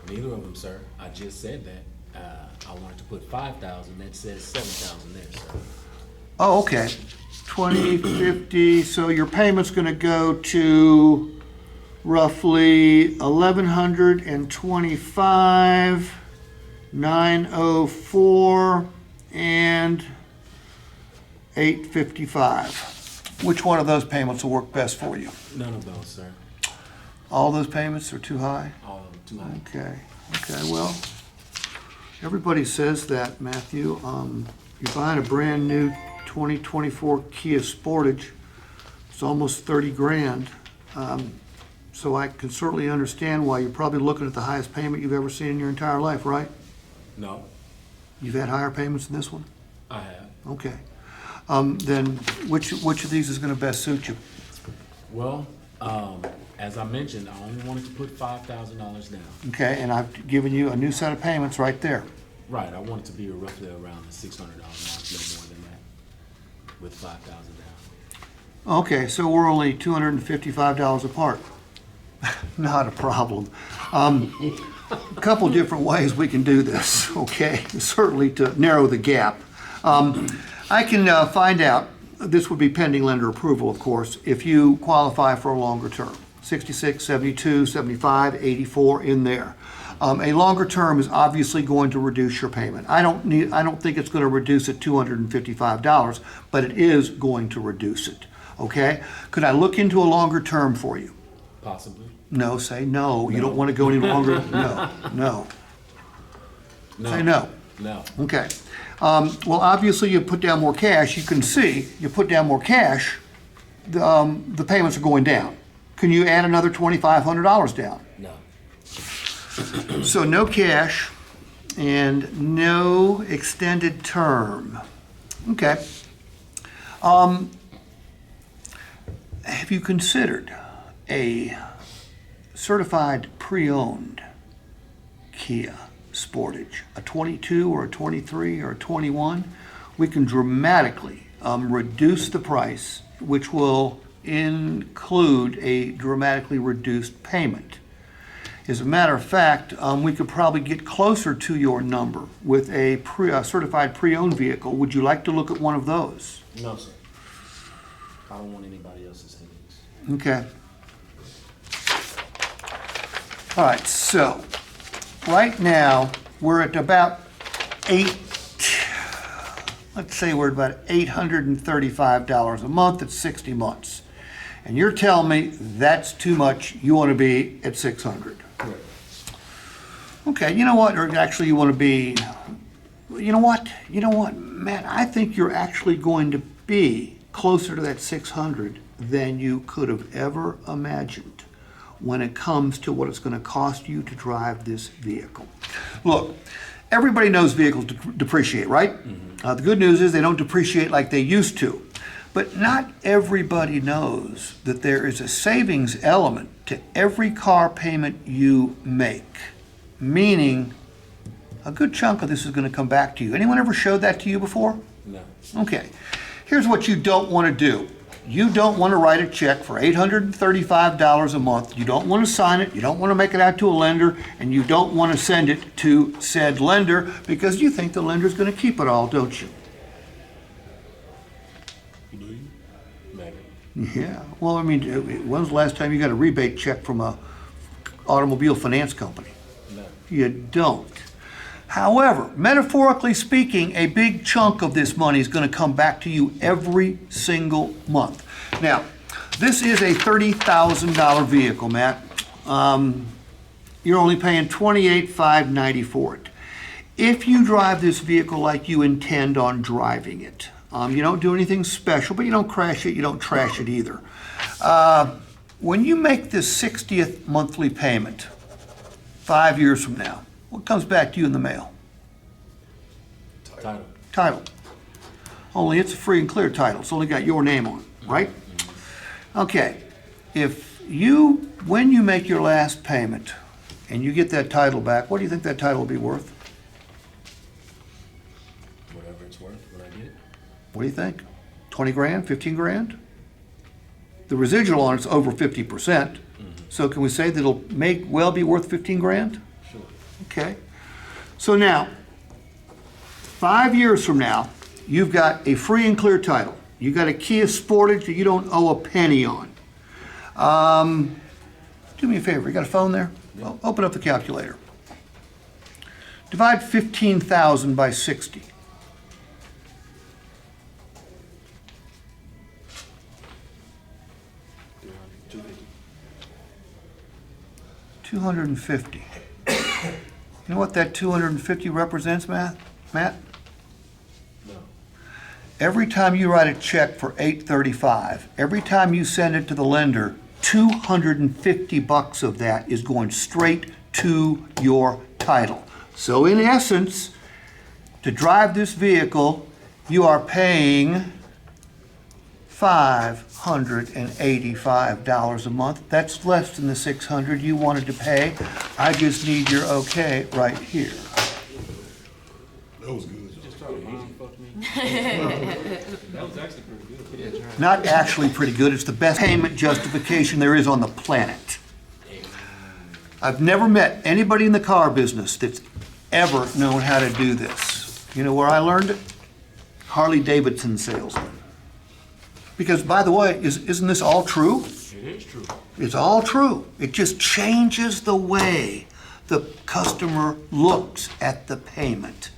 Neither of them, sir. I just said that. I wanted to put 5,000. That says 7,000 there, sir. Oh, okay. 20, 50, so your payment's gonna go to roughly 1,125, 904, and 855. Which one of those payments will work best for you? None of those, sir. All those payments are too high? All of them too high. Okay, well, everybody says that, Matthew. You're buying a brand new 2024 Kia Sportage. It's almost 30 grand. So I can certainly understand why you're probably looking at the highest payment you've ever seen in your entire life, right? No, You've had higher payments than this one? I have. Okay. Then which of these is gonna best suit you? Well, as I mentioned, I only wanted to put $5,000 down. Okay, and I've given you a new set of payments right there. Right, I want it to be roughly around the $600 mark, no more than that, with 5,000 down. Okay, so we're only $255 apart. Not a problem. A couple different ways we can do this, okay? Certainly to narrow the gap. I can find out, this would be pending lender approval, of course, if you qualify for a longer term. 66, 72, 75, 84 in there. A longer term is obviously going to reduce your payment. I don't think it's going to reduce it $255, but it is going to reduce it. Okay? Could I look into a longer term for you? Possibly. No, say no. You don't want to go any longer? No, no. No. Say no. No. Okay. Well, obviously, you put down more cash. You can see you put down more cash, the payments are going down. Can you add another $2,500 down? No. So no cash and no extended term. Okay. Have you considered a certified pre-owned Kia Sportage, a 22 or a 23 or a 21? We can dramatically reduce the price, which will include a dramatically reduced payment. As a matter of fact, we could probably get closer to your number with a certified pre-owned vehicle. Would you like to look at one of those? No, sir. I don't want anybody else's headaches. Okay. All right, so right now we're at about let's say we're at about $835 a month at 60 months. And you're telling me that's too much, you want to be at 600. Correct. Okay, you know what, or actually you want to be, you know what, Matt, I think you're actually going to be closer to that 600 than you could have ever imagined when it comes to what it's going to cost you to drive this vehicle. Look, everybody knows vehicles depreciate, right? Mm-hmm. The good news is they don't depreciate like they used to. But not everybody knows that there is a savings element to every car payment you make, meaning a good chunk of this is going to come back to you. Anyone ever showed that to you before? No. Okay. Here's what you don't want to do. You don't want to write a check for $835 a month. You don't want to sign it. You don't want to make it out to a lender, and you don't want to send it to said lender because you think the lender's going to keep it all, don't you? Do you? Maybe. Yeah. Well, I mean, when was the last time you got a rebate check from a automobile finance company? No. You don't. However, metaphorically speaking, a big chunk of this money is going to come back to you every single month. Now, this is a $30,000 vehicle, Matt. You're only paying $28,590 for it. If you drive this vehicle like you intend on driving it, you don't do anything special, but you don't crash it, you don't trash it either. When you make this 60th monthly payment 5 years from now, what comes back to you in the mail? Title. Title. Only it's a free and clear title. It's only got your name on it, right? Okay. When you make your last payment and you get that title back, what do you think that title will be worth? Whatever it's worth when I get it. What do you think? 20 grand, 15 grand? The residual on it's over 50%. So can we say that it'll well be worth 15 grand? Sure. Okay? So now, 5 years from now, you've got a free and clear title. You've got a Kia Sportage that you don't owe a penny on. Do me a favor, you got a phone there? Well, open up the calculator. Divide 15,000 by 60. $250. You know what that 250 represents, Matt? No. Every time you write a check for $835, every time you send it to the lender, $250 of that is going straight to your title. So in essence, to drive this vehicle, you are paying $585 a month. That's less than the $600 you wanted to pay. I just need your okay right here. That was good. Not actually pretty good, it's the best payment justification there is on the planet. I've never met anybody in the car business that's ever known how to do this. You know where I learned it? Harley Davidson salesman. Because, by the way, isn't this all true? It is true. It's all true. It just changes the way the customer looks at the payment.